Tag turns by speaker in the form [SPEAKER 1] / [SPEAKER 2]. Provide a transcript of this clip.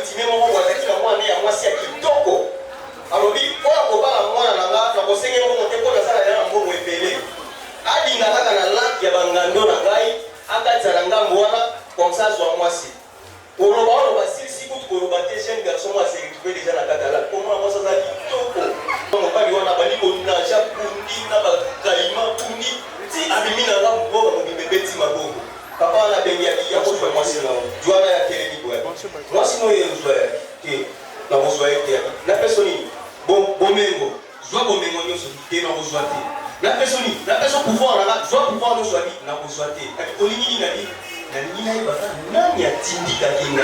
[SPEAKER 1] intime moko wataki na mwana ya mwasi ya kitoko. Alobi kwa kobala mwana na nga na kosenge moko mote ko na sala ya mbongo epele. Adi na kaka na laki ya bangando na ngai akati na ngambo wana comme ça zwa mwasi. Oloba sisi kutu koloba te jeune garçon moi c'est récupéré déjà na kaka la. Comment moi ça za kitoko. Mon papa wana bali ko na ja pundi na ba kaima pundi. Ti abimi na nga mboga mo bibebe ti maboko. Papa na bengi ya ko fwa mwasi na. Joana ya keleni boya. Mwasi no ye nzoya ke na bozoya ke na personne bomengo zwa bomengo nyoso te na bozwa te na personne pouvoir na zwa pouvoir nyoso abi na bozwa te ati olingi na nini na yeba nani atindika kinga